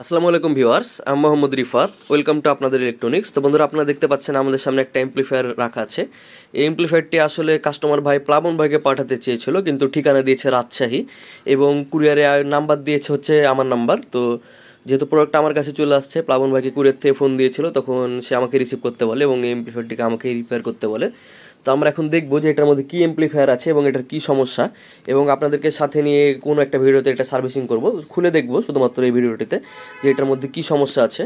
আসসালামু আলাইকুম ভিউয়ার্স, আমি মোহাম্মদ রিফাত। ওয়েলকাম টু আপনাদের ইলেকট্রনিক্স। তো বন্ধুরা, আপনারা দেখতে পাচ্ছেন আমাদের সামনে একটা এমপ্লিফায়ার রাখা আছে। এই এমপ্লিফায়ারটি আসলে কাস্টমার ভাই প্লাবন ভাইকে পাঠাতে চেয়েছিল, কিন্তু ঠিকানা দিয়েছে রাজশাহী এবং কুরিয়ারে নাম্বার দিয়েছে হচ্ছে আমার নাম্বার। তো যেহেতু প্রোডাক্ট আমার কাছে চলে আসছে, প্লাবন ভাইকে কুরিয়ার থেকে ফোন দিয়েছিল, তখন সে আমাকে রিসিভ করতে বলে এবং এই এমপ্লিফায়ারটিকে আমাকে রিপেয়ার করতে বলে। তো আমরা এখন দেখবো যে এটার মধ্যে কী এমপ্লিফায়ার আছে এবং এটার কী সমস্যা, এবং আপনাদেরকে সাথে নিয়ে কোনো একটা ভিডিওতে এটা সার্ভিসিং করব, খুলে দেখবো শুধুমাত্র এই ভিডিওটিতে যে এটার মধ্যে কী সমস্যা আছে।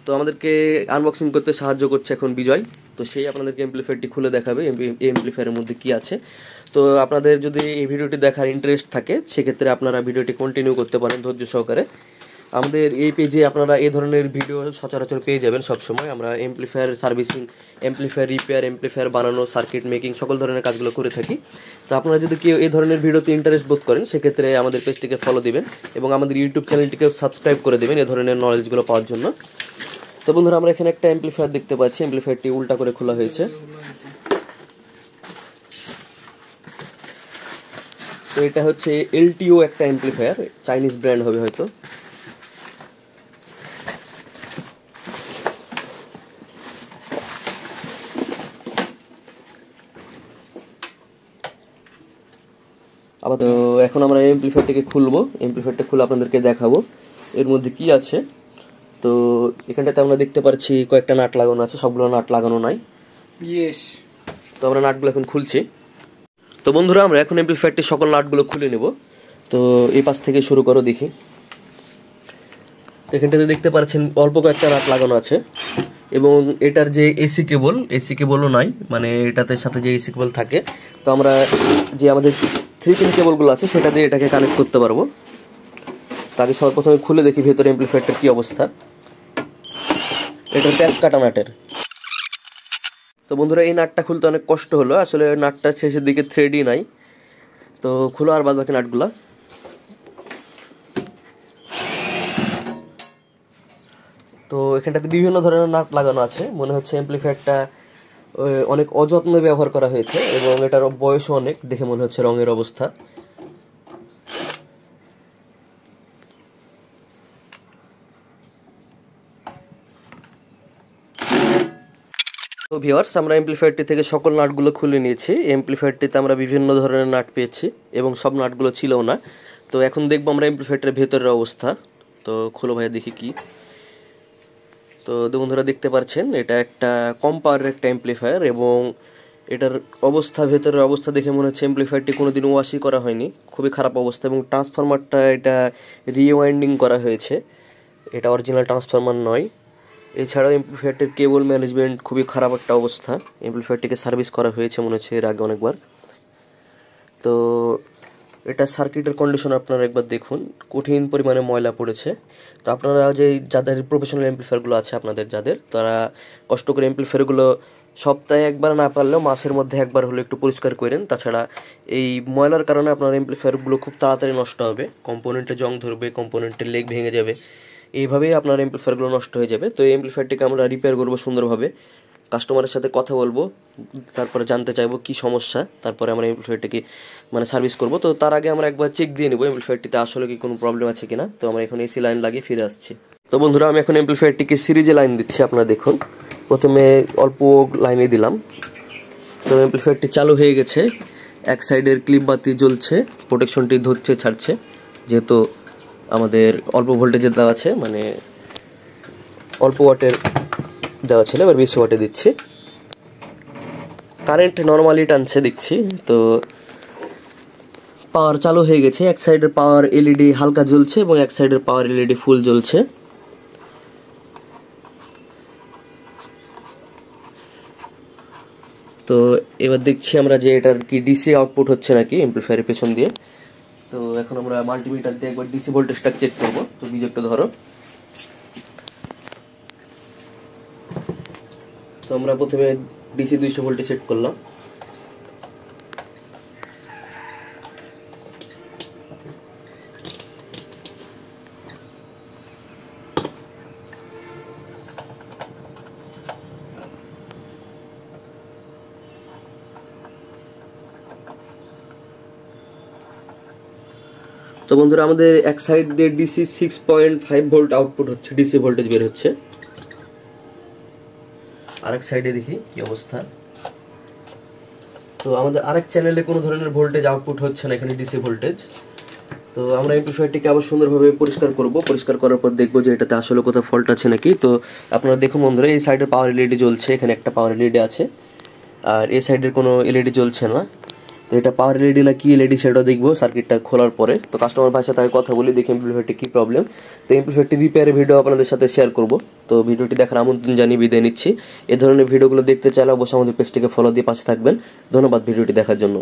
তো আমাদেরকে আনবক্সিং করতে সাহায্য করছে এখন বিজয়। তো সেই আপনাদেরকে এমপ্লিফায়ারটি খুলে দেখাবে এই এমপ্লিফায়ারের মধ্যে কী আছে। তো আপনাদের যদি এই ভিডিওটি দেখার ইন্টারেস্ট থাকে, সেক্ষেত্রে আপনারা ভিডিওটি কন্টিনিউ করতে পারেন ধৈর্য সহকারে। আমাদের এই পেজে আপনারা এই ধরনের ভিডিও সচরাচর পেয়ে যাবেন সবসময়। আমরা amplifier servicing, amplifier repair, amplifier বানানো, সার্কিট মেকিং সকল ধরনের কাজগুলো করে থাকি। তো আপনারা যদি কেউ এই ধরনের ভিডিওতে ইন্টারেস্ট বোধ করেন, সেক্ষেত্রে আমাদের পেজটিকে ফলো দিবেন এবং আমাদের ইউটিউব চ্যানেলটিকেও সাবস্ক্রাইব করে দেবেন এই ধরনের নলেজগুলো পাওয়ার জন্য। তো বন্ধুরা, আমরা এখানে একটা এমপ্লিফায়ার দেখতে পাচ্ছি। এমপ্লিফায়ারটি উল্টা করে খোলা হয়েছে। তো এটা হচ্ছে এলটিও একটা এমপ্লিফায়ার, চাইনিজ ব্র্যান্ড হবে হয়তো। আবার তো এখন আমরা এমপ্লিফায়ারটিকে খুলবো। এমপ্লিফায়ারটা খুলে আপনাদেরকে দেখাবো এর মধ্যে কি আছে। তো এখানটাতে আমরা দেখতে পাচ্ছি কয়েকটা নাট লাগানো আছে, সবগুলো নাট লাগানো নাই। তো আমরা নাটগুলো এখন খুলছি। তো বন্ধুরা, আমরা এখন এমপ্লিফায়ারটির সকল নাটগুলো খুলে নেব। তো এই পাশ থেকে শুরু করো দেখি। তো এখানটাতে দেখতে পাচ্ছেন অল্প কয়েকটা নাট লাগানো আছে এবং এটার যে এসি কেবলও নাই, মানে এটাতে সাথে যে এসি কেবল থাকে, তো আমরা যে আমাদের 3 পিন কেবলগুলো আছে সেটা দিয়ে এটাকে কানেক্ট করতে পারবো। তাকে সর্বপ্রথমে খুলে দেখি ভেতরে এমপ্লিফায়ারটার কী অবস্থা। এটা প্যাচ কাটা নাটের। তো বন্ধুরা, এই নাটটা খুলতে অনেক কষ্ট হলো, আসলে নাটটা শেষের দিকে থ্রেডই নাই। তো খুলো আর বাদ বাকি নাটগুলা। তো এখানটাতে বিভিন্ন ধরনের নাট লাগানো আছে। মনে হচ্ছে এমপ্লিফায়ারটা অনেক অযত্নে ব্যবহার করা হয়েছে এবং এটার বয়সও অনেক, দেখে মনে হচ্ছে রঙের অবস্থা। তো ভিউয়ার্স, আমরা এমপ্লিফায়ারটি থেকে সকল নাটগুলো খুলে নিয়েছি। এমপ্লিফায়ারটিতে আমরা বিভিন্ন ধরনের নাট পেয়েছি এবং সব নাটগুলো ছিলও না। তো এখন দেখবো আমরা এমপ্লিফায়ারটির ভেতরের অবস্থা। তো খুলো ভাইয়া দেখি কি। তো বন্ধুরা, দেখতে পাচ্ছেন এটা একটা কম পাওয়ারের একটা এমপ্লিফায়ার এবং এটার অবস্থা, ভেতরের অবস্থা দেখে মনে হচ্ছে এমপ্লিফায়ারটি কোনোদিন ওয়াশই করা হয়নি, খুবই খারাপ অবস্থা। এবং ট্রান্সফরমারটা এটা রিওয়াইন্ডিং করা হয়েছে, এটা অরিজিনাল ট্রান্সফরমার নয়। এছাড়াও এমপ্লিফায়ারটির কেবল ম্যানেজমেন্ট খুবই খারাপ একটা অবস্থা। এমপ্লিফায়ারটিকে সার্ভিস করা হয়েছে মনে হচ্ছে এর আগে অনেকবার। তো এটা সার্কিটের কন্ডিশন আপনারা একবার দেখুন, কঠিন পরিমাণে ময়লা পড়েছে। তো আপনারা যাদের প্রফেশনাল এমপ্লিফায়ারগুলো আছে আপনাদের, তারা কষ্ট করে এমপ্লিফায়ারগুলো সপ্তাহে একবার না পারলেও মাসের মধ্যে একবার হলে একটু পরিষ্কার করেন। তাছাড়া এই ময়লার কারণে আপনার এমপ্লিফায়ারগুলো খুব তাড়াতাড়ি নষ্ট হবে, কম্পোনেন্টে জং ধরবে, কম্পোনেন্টের লেগ ভেঙে যাবে, এইভাবেই আপনার এমপ্লিফায়ারগুলো নষ্ট হয়ে যাবে। তো এই এমপ্লিফায়ারটিকে আমরা রিপেয়ার করবো সুন্দরভাবে, কাস্টমারের সাথে কথা বলবো, তারপরে জানতে চাইবো কি সমস্যা, তারপরে আমরা এমপ্লিফায়ারটিকে সার্ভিস করব। তো তার আগে আমরা একবার চেক দিয়ে নেবো এমপ্লিফায়ারটিতে আসলে কি কোনো প্রবলেম আছে কিনা। তো আমরা এখন এসি লাইন লাগিয়ে ফিরে আসছি। তো বন্ধুরা, আমি এখন এমপ্লিফায়ারটিকে সিরিজে লাইন দিচ্ছি। আপনারা দেখুন, প্রথমে অল্প লাইনে দিলাম। তো এমপ্লিফায়ারটি চালু হয়ে গেছে, এক সাইডের ক্লিপ বাতি জ্বলছে, প্রোটেকশনটি ধরছে ছাড়ছে, যেহেতু আমাদের অল্প ভোল্টেজের দেওয়া আছে, মানে অল্প ওয়াটের দেওয়া ছিল, এবার 20 ওয়াটে দিচ্ছি। কারেন্ট নর্মালি টানছে দেখছি। তো পাওয়ার চালু হয়ে গেছে, এক সাইডের পাওয়ার এলইডি হালকা জ্বলছে এবং এক সাইডের পাওয়ার এলইডি ফুল জ্বলছে। তো এবার দেখছি আমরা যে এটার কি ডিসি আউটপুট হচ্ছে নাকি এমপ্লিফায়ারের পেছন দিয়ে। তো এখন আমরা মাল্টিমিটার দিয়ে একবার ডিসি ভোল্টেজটা চেক করবো। তো বিজেপটা ধরো। তো আমরা প্রথমে ডিসি 200 ভোল্টে সেট করলাম। তো বন্ধুরা আমাদের এক সাইড দিয়ে ডিসি 6.5 ভোল্ট আউটপুট হচ্ছে, ডিসি ভোল্টেজ বের হচ্ছে। আরেক সাইডে দেখি কি অবস্থা। তো আমাদের আরেক চ্যানেলে কোনো ধরনের ভোল্টেজ আউটপুট হচ্ছে না, এখানে ডিসি ভোল্টেজ। তো আমরা এমপ্লিফায়ারটিকে আবার সুন্দরভাবে পরিষ্কার করব। পরিষ্কার করার পর দেখবো যে এটাতে আসলে কোথাও ফল্ট আছে নাকি। তো আপনারা দেখুন বন্ধুরা, এই সাইডে পাওয়ার এলইডি জ্বলছে, এখানে একটা পাওয়ার এলইডি আছে, আর এই সাইডের কোনো এলইডি জ্বলছে না। তো এটা পাওয়ার এলইডি না কি এলইডি সেটাও দেখবো সার্কিটটা খোলার পরে। তো কাস্টমার ভাইয়ের সাথে কথা বলি, দেখি এমপ্লিফায়ারটি কী প্রবলেম। তো এমপ্লিফায়ারটি রিপেয়ারের ভিডিও আপনাদের সাথে শেয়ার করব। তো ভিডিওটি দেখার আমন্ত্রণ জানিয়ে বিদায় নিচ্ছি। এ ধরনের ভিডিওগুলো দেখতে চাইলে অবশ্যই আমাদের পেজটিকে ফলো দিয়ে পাশে থাকবেন। ধন্যবাদ ভিডিওটি দেখার জন্য।